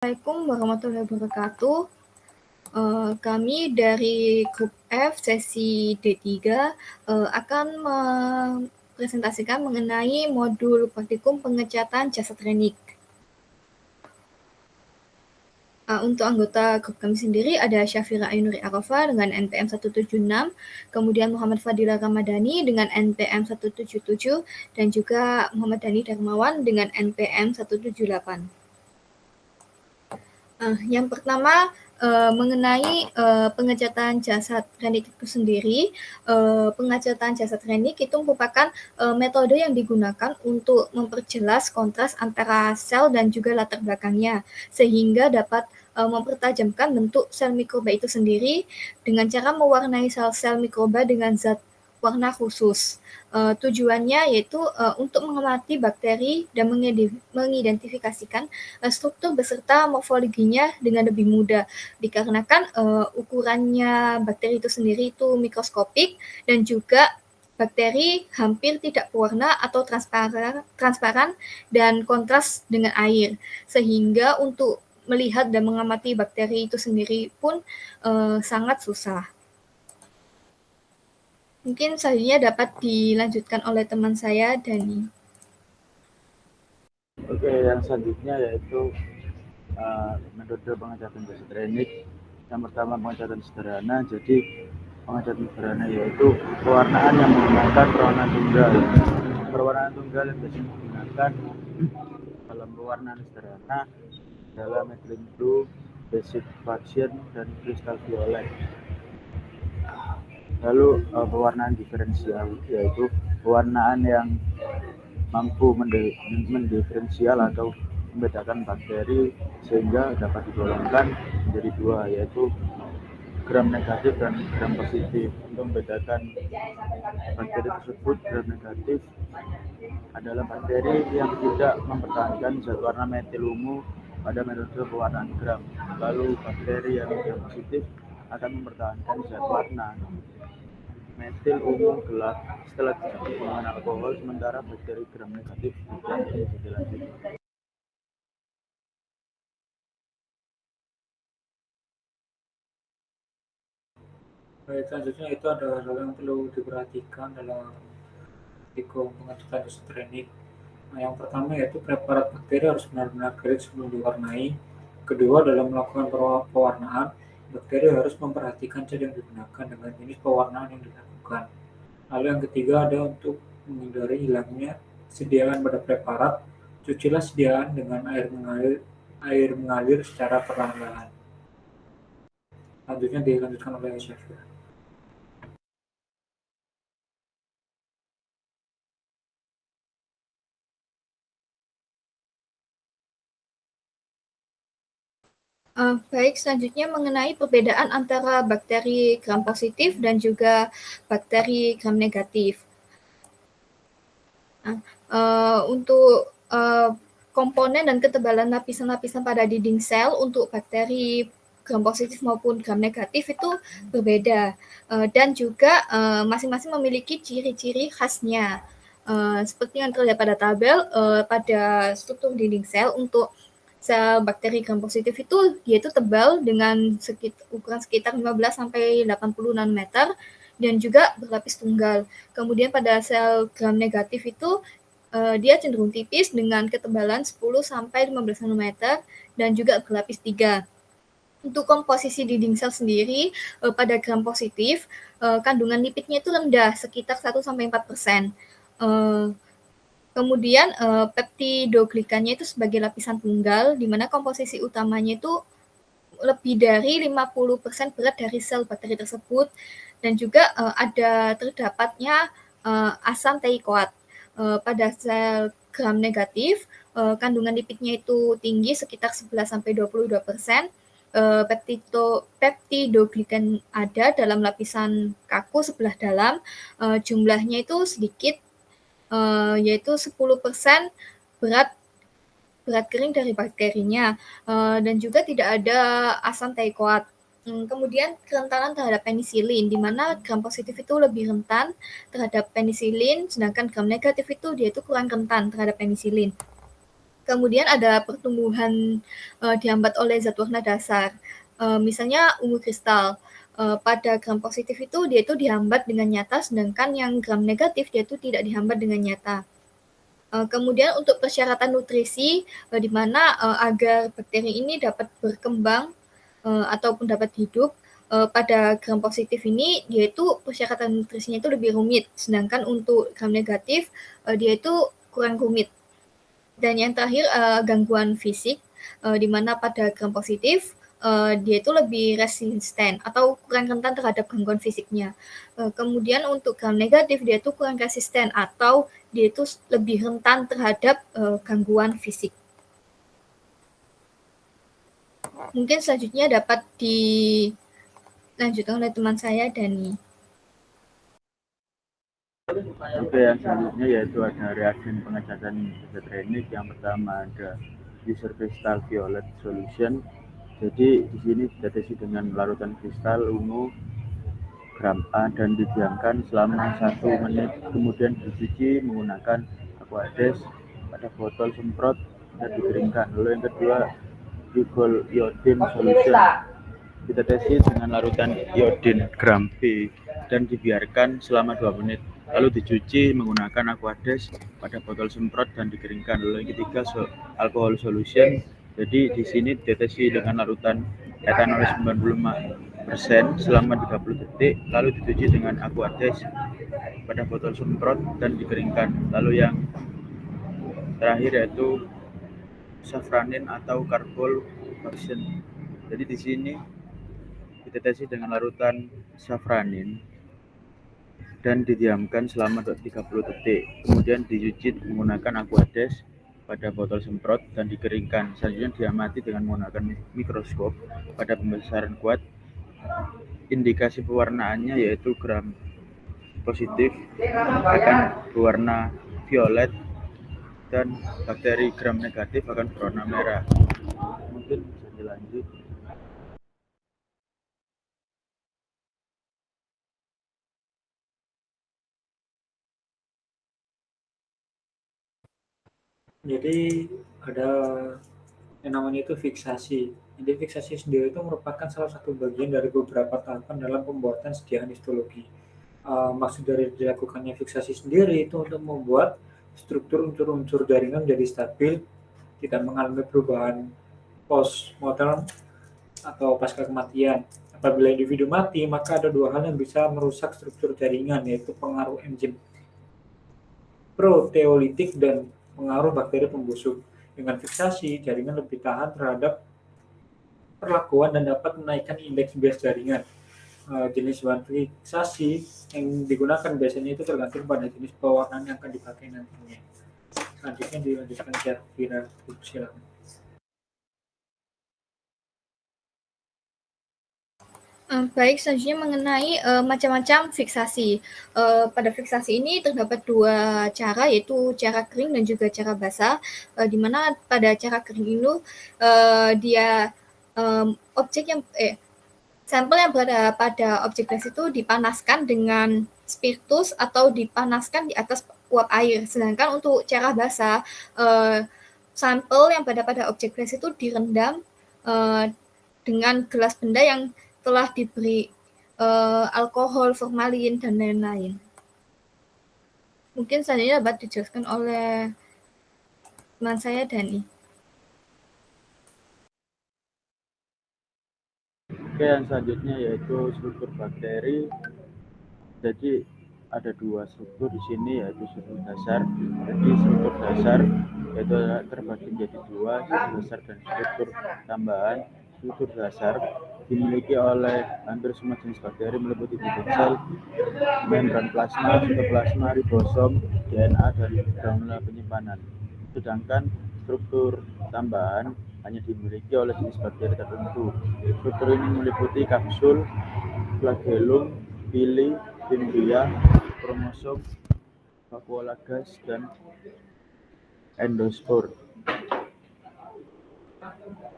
Assalamualaikum warahmatullahi wabarakatuh. Kami dari grup F sesi D3 akan mempresentasikan mengenai modul praktikum pengecatan jasa teknik. Untuk anggota grup kami sendiri ada Syafira Ainuri Arafah dengan NPM 176, kemudian Muhammad Fadila Ramadhani dengan NPM 177, dan juga Muhammad Dhani Darmawan dengan NPM 178. Yang pertama mengenai pengecatan jasa teknik itu sendiri. Pengecatan jasa teknik itu merupakan metode yang digunakan untuk memperjelas kontras antara sel dan juga latar belakangnya, sehingga dapat mempertajamkan bentuk sel mikroba itu sendiri dengan cara mewarnai sel-sel mikroba dengan zat warna khusus. Tujuannya yaitu untuk mengamati bakteri dan mengidentifikasikan struktur beserta morfologinya dengan lebih mudah, dikarenakan ukurannya bakteri itu sendiri itu mikroskopik dan juga bakteri hampir tidak berwarna atau transparan dan kontras dengan air, sehingga untuk melihat dan mengamati bakteri itu sendiri pun sangat susah. Mungkin selanjutnya dapat dilanjutkan oleh teman saya, Dani. Oke, yang selanjutnya yaitu metode pengecatan jasa teknik. Yang pertama pengecatan sederhana. Jadi pengecatan sederhana yaitu pewarnaan yang menggunakan perwarnaan tunggal. Perwarnaan tunggal yang biasanya digunakan dalam pewarnaan sederhana adalah methylene blue, basic fuchsia, dan kristal violet. Lalu pewarnaan diferensial yaitu pewarnaan yang mampu mendiferensial atau membedakan bakteri sehingga dapat digolongkan menjadi dua, yaitu gram negatif dan gram positif. Untuk membedakan bakteri tersebut, gram negatif adalah bakteri yang tidak mempertahankan zat warna metil ungu pada metode pewarnaan gram. Lalu bakteri yang gram positif akan mempertahankan zat warna metil ungu gelap setelah dicampur dengan alkohol, sementara bakteri gram negatif tidak bisa dilanjut. Baik, selanjutnya itu ada hal yang perlu diperhatikan dalam praktikum pengecatan jasa teknik. Nah, yang pertama yaitu preparat bakteri harus benar-benar kering sebelum diwarnai. Kedua, dalam melakukan pewarnaan, bakteri harus memperhatikan zat yang digunakan dengan jenis pewarnaan yang dilakukan. Lalu yang ketiga ada untuk menghindari hilangnya sediaan pada preparat, cucilah sediaan dengan air mengalir secara perlahan-lahan. Selanjutnya dilanjutkan oleh Syafira. Baik, selanjutnya mengenai perbedaan antara bakteri gram positif dan juga bakteri gram negatif. Untuk komponen dan ketebalan lapisan-lapisan pada dinding sel untuk bakteri gram positif maupun gram negatif itu berbeda, dan juga masing-masing memiliki ciri-ciri khasnya. Seperti yang terlihat pada tabel, pada struktur dinding sel untuk sel bakteri gram positif itu yaitu tebal dengan ukuran sekitar 15 sampai 80 nanometer dan juga berlapis tunggal. Kemudian pada sel gram negatif itu dia cenderung tipis dengan ketebalan 10 sampai 15 nanometer dan juga berlapis 3. Untuk komposisi dinding sel sendiri pada gram positif kandungan lipidnya itu rendah sekitar 1 sampai 4%. Kemudian peptidoglikannya itu sebagai lapisan tunggal, di mana komposisi utamanya itu lebih dari 50% berat dari sel bakteri tersebut, dan juga ada terdapatnya asam teikoat. Pada sel gram negatif, kandungan lipidnya itu tinggi sekitar 11 sampai 22%. Peptidoglikan ada dalam lapisan kaku sebelah dalam, jumlahnya itu sedikit, yaitu 10% berat kering dari bakterinya, dan juga tidak ada asam teikoat. Kemudian kerentanan terhadap penisilin, di mana gram positif itu lebih rentan terhadap penisilin, sedangkan gram negatif itu dia itu kurang rentan terhadap penisilin. Kemudian ada pertumbuhan dihambat oleh zat warna dasar. Misalnya ungu kristal. Pada gram positif itu dia itu dihambat dengan nyata, sedangkan yang gram negatif dia itu tidak dihambat dengan nyata. Kemudian untuk persyaratan nutrisi, di mana agar bakteri ini dapat berkembang ataupun dapat hidup, pada gram positif ini dia itu persyaratan nutrisinya itu lebih rumit, sedangkan untuk gram negatif dia itu kurang rumit. Dan yang terakhir gangguan fisik, di mana pada gram positif dia itu lebih resisten atau kurang rentan terhadap gangguan fisiknya. Kemudian untuk gram negatif dia itu kurang resisten atau dia itu lebih rentan terhadap gangguan fisik. Mungkin selanjutnya dapat dilanjutkan oleh teman saya, Dani. Oke, yang selanjutnya yaitu ada reagen pengecatan zat renik. Yang pertama ada user crystal violet solution. Jadi di sini ditetesi dengan larutan kristal ungu gram A dan didiamkan selama 1 menit, kemudian dicuci menggunakan aquades pada botol semprot dan dikeringkan. Lalu yang kedua, Glycol iodine solution, ditetesi dengan larutan iodin gram B dan dibiarkan selama 2 menit, lalu dicuci menggunakan aquades pada botol semprot dan dikeringkan. Lalu yang ketiga, alcohol solution, jadi di sini ditetesi dengan larutan etanol 95% selama 30 detik, lalu dicuci dengan aquades pada botol semprot dan dikeringkan. Lalu yang terakhir yaitu safranin atau carbol version. Jadi di sini ditetesi dengan larutan safranin dan didiamkan selama 30 detik, kemudian dicuci menggunakan aquades pada botol semprot dan dikeringkan. Selanjutnya diamati dengan menggunakan mikroskop pada pembesaran kuat. Indikasi pewarnaannya yaitu gram positif akan berwarna violet dan bakteri gram negatif akan berwarna merah. Mungkin bisa dilanjut. Jadi ada yang namanya itu fiksasi. Jadi fiksasi sendiri itu merupakan salah satu bagian dari beberapa tahapan dalam pembuatan sediaan histologi. Maksud dari dilakukannya fiksasi sendiri itu untuk membuat struktur unsur-unsur jaringan menjadi stabil, tidak mengalami perubahan post mortem atau pasca kematian. Apabila individu mati, maka ada dua hal yang bisa merusak struktur jaringan, yaitu pengaruh enzim proteolitik dan pengaruh bakteri pembusuk. Dengan fiksasi, jaringan lebih tahan terhadap perlakuan dan dapat menaikkan indeks bias jaringan. Jenis bahan fiksasi yang digunakan biasanya itu tergantung pada jenis pewarnaan yang akan dipakai nantinya. Selanjutnya dilanjutkan Syafira, silakan. Baik, selanjutnya mengenai macam-macam fiksasi. Pada fiksasi ini terdapat dua cara, yaitu cara kering dan juga cara basah. Di mana pada cara kering itu dia sampel yang berada pada objek gas itu dipanaskan dengan spiritus atau dipanaskan di atas uap air. Sedangkan untuk cara basah, sampel yang berada pada objek gas itu direndam dengan gelas benda yang telah diberi alkohol, formalin, dan lain-lain. Mungkin selanjutnya dapat dijelaskan oleh teman saya, Dani. Oke, yang selanjutnya yaitu struktur bakteri. Jadi ada dua struktur di sini, yaitu struktur dasar. Jadi struktur dasar yaitu terbagi menjadi dua, struktur dasar dan struktur tambahan. Struktur dasar dimiliki oleh hampir semua jenis bakteri meliputi bibit sel, membran plasma, sitoplasma, ribosom, DNA, dan granula penyimpanan. Sedangkan struktur tambahan hanya dimiliki oleh jenis bakteri tertentu. Struktur ini meliputi kapsul, flagellum, pili, fimbria, kromosom, vakuola gas, dan endospor.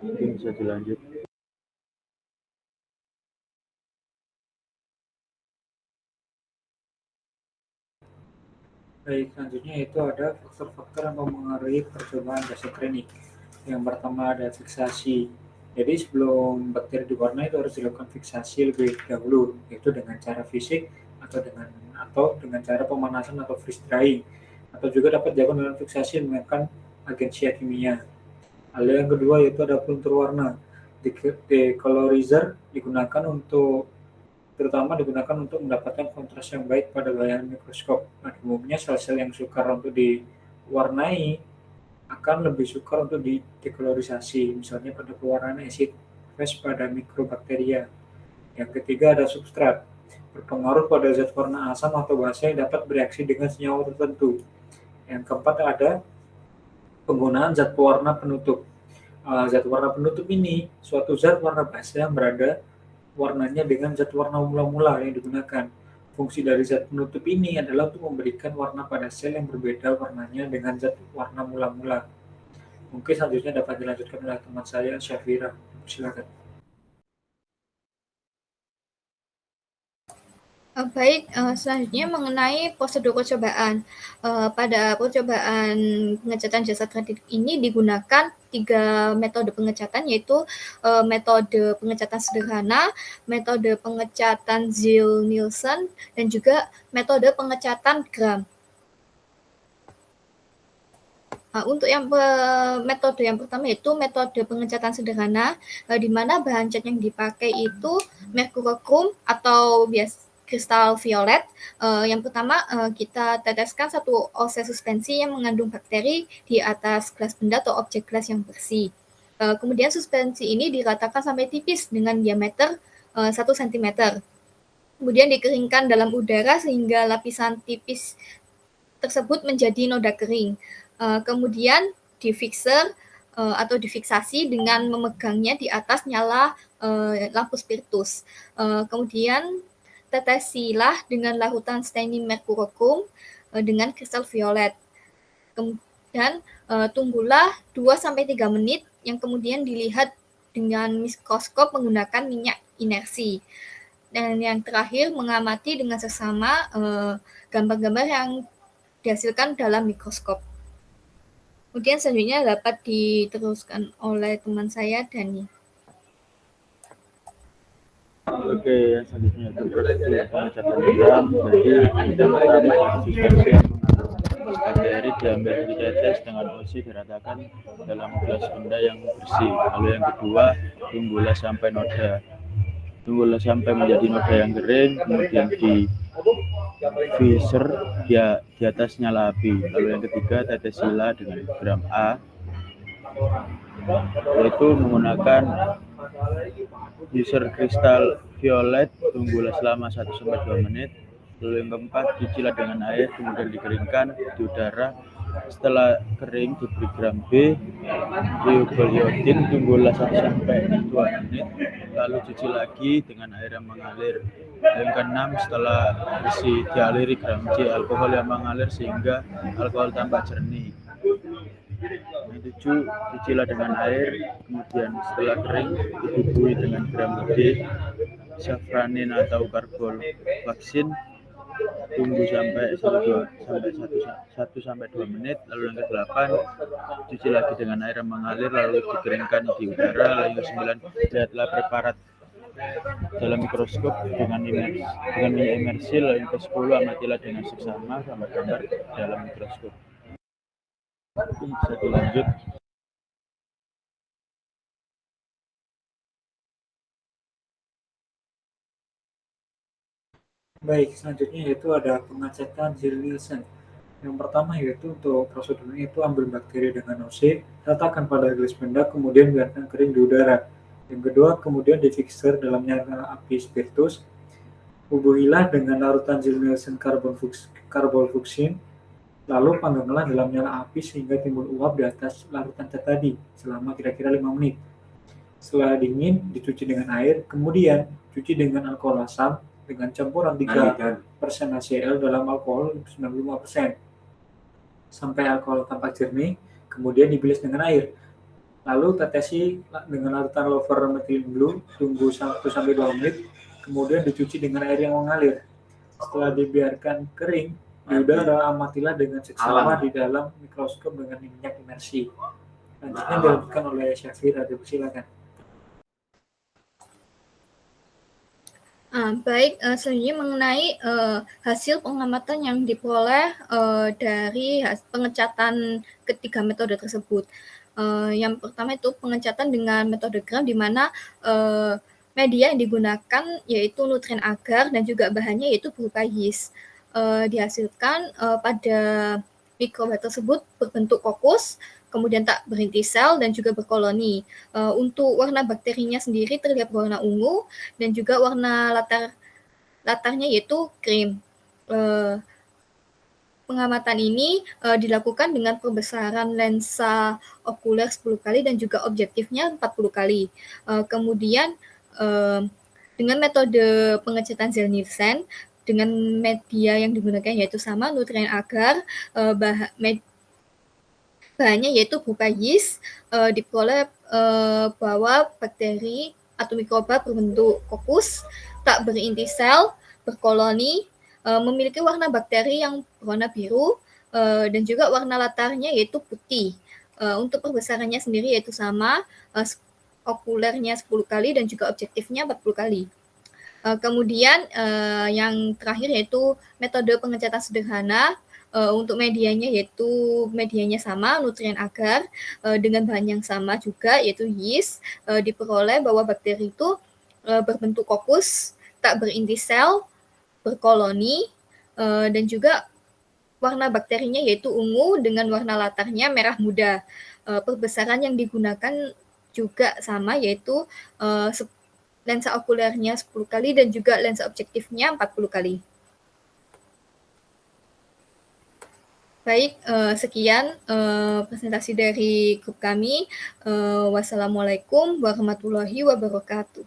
Mungkin bisa dilanjut. Baik, selanjutnya itu ada faktor-faktor yang mempengaruhi percobaan jasa klinik. Yang pertama ada fiksasi. Jadi sebelum bakteri diwarna itu harus dilakukan fiksasi lebih dahulu, yaitu dengan cara fisik atau dengan cara pemanasan atau freeze drying, atau juga dapat dilakukan dengan fiksasi menggunakan agensia kimia. Hal yang kedua yaitu ada peluntur warna. Decolorizer terutama digunakan untuk mendapatkan kontras yang baik pada bayangan mikroskop. Pada umumnya sel-sel yang sukar untuk diwarnai akan lebih sukar untuk didekolorisasi, misalnya pada pewarnaan acid fast pada mikrobakteria. Yang ketiga ada substrat, berpengaruh pada zat warna asam atau basa yang dapat bereaksi dengan senyawa tertentu. Yang keempat ada penggunaan zat pewarna penutup. Zat warna penutup ini suatu zat warna basa yang berada warnanya dengan zat warna mula-mula yang digunakan. Fungsi dari zat penutup ini adalah untuk memberikan warna pada sel yang berbeda warnanya dengan zat warna mula-mula. Mungkin selanjutnya dapat dilanjutkan oleh teman saya, Syafira. Silakan. Baik, selanjutnya mengenai prosedur percobaan. Pada percobaan pengecatan jasad klinik ini digunakan 3 metode pengecatan, yaitu metode pengecatan sederhana, metode pengecatan Ziel-Nielsen, dan juga metode pengecatan gram. Untuk metode yang pertama itu metode pengecatan sederhana, di mana bahan cat yang dipakai itu mercurochrome atau kristal violet. Yang pertama kita teteskan 1 oz suspensi yang mengandung bakteri di atas gelas benda atau objek gelas yang bersih. Kemudian suspensi ini diratakan sampai tipis dengan diameter 1 cm. Kemudian dikeringkan dalam udara sehingga lapisan tipis tersebut menjadi noda kering. Kemudian difixer atau difiksasi dengan memegangnya di atas nyala lampu spiritus. Kemudian tetesilah dengan larutan staining mercurochrome dengan kristal violet. Dan tunggulah 2-3 menit yang kemudian dilihat dengan mikroskop menggunakan minyak inersi. Dan yang terakhir mengamati dengan seksama gambar-gambar yang dihasilkan dalam mikroskop. Kemudian selanjutnya dapat diteruskan oleh teman saya, Dani. Oke, yang selanjutnya itu prosedur pengecatan gram. Jadi yang pertama suspensi yang mengandung bakteri diambil ditetes dengan OC diratakan dalam gelas benda yang bersih. Lalu yang kedua, tunggulah sampai menjadi noda yang kering, kemudian di visor di atas nyala api. Lalu yang ketiga, tetesilah dengan gram A, yaitu menggunakan user kristal violet. Tunggulah selama 1-2 menit. Lalu yang keempat, cucilah dengan air, kemudian dikeringkan di udara. Setelah kering diberi gram B, diubel iodin, tunggulah 1-2 menit. Lalu cuci lagi dengan air yang mengalir. Yang keenam, setelah bersih dialiri gram C, alkohol yang mengalir sehingga alkohol tampak jernih. Yang 7, cucilah dengan air, kemudian setelah kering dibubuhi dengan gram D, safranin atau karbol vaksin. Tunggu sampai 1-2 menit. Lalu yang ke-8, cuci lagi dengan air yang mengalir, lalu dikeringkan di udara. Lalu yang ke-9, lihatlah preparat dalam mikroskop dengan minyak imersi. Lalu yang ke-10, amatilah dengan seksama gambar-gambar dalam mikroskop. Bisa dilanjut. Baik, selanjutnya yaitu ada pengecatan Ziel-Nielsen. Yang pertama yaitu untuk prosedurnya itu ambil bakteri dengan OC, letakkan pada gelas benda, kemudian biarkan kering di udara. Yang kedua, kemudian difixer dalam nyala api spiritus. Bubuhilah dengan larutan Ziel-Nielsen karbonfuksin, lalu pangganglah dalam nyala api sehingga timbul uap di atas larutan cat tadi selama kira-kira 5 menit. Setelah dingin, dicuci dengan air, kemudian cuci dengan alkohol asam dengan campuran 3% HCl dalam alkohol 95%. Sampai alkohol tampak jernih, kemudian dibilas dengan air. Lalu tetesi dengan larutan lover methylene blue, tunggu 1-2 menit, kemudian dicuci dengan air yang mengalir. Setelah dibiarkan kering, Di udara, amatilah dengan seksama di dalam mikroskop dengan minyak imersi. Selanjutnya dilanjutkan oleh Syafira, silakan. Baik, selanjutnya mengenai hasil pengamatan yang diperoleh dari pengecatan ketiga metode tersebut. Yang pertama itu pengecatan dengan metode gram, di mana media yang digunakan yaitu nutrien agar dan juga bahannya yaitu berupa yeast. Dihasilkan pada mikroba tersebut berbentuk kokus, kemudian tak berinti sel dan juga berkoloni. Untuk warna bakterinya sendiri terlihat warna ungu dan juga warna latarnya yaitu krim. Pengamatan ini dilakukan dengan perbesaran lensa okuler 10 kali dan juga objektifnya 40 kali. Kemudian dengan metode pengecatan Zell-Nielsen, dengan media yang digunakan yaitu sama, nutrien agar, bahannya yaitu berupa yeast, diperoleh bahwa bakteri atau mikroba berbentuk kokus, tak berinti sel, berkoloni, memiliki warna bakteri yang berwarna biru, dan juga warna latarnya yaitu putih. Untuk perbesarannya sendiri yaitu sama, okulernya 10 kali dan juga objektifnya 40 kali. Kemudian yang terakhir yaitu metode pengecatan sederhana. Untuk medianya yaitu medianya sama, nutrien agar, dengan bahan yang sama juga yaitu yeast. Diperoleh bahwa bakteri itu berbentuk kokus, tak berinti sel, berkoloni, dan juga warna bakterinya yaitu ungu dengan warna latarnya merah muda. Perbesaran yang digunakan juga sama, yaitu lensa okulernya 10 kali dan juga lensa objektifnya 40 kali. Baik, sekian presentasi dari grup kami. Wassalamualaikum warahmatullahi wabarakatuh.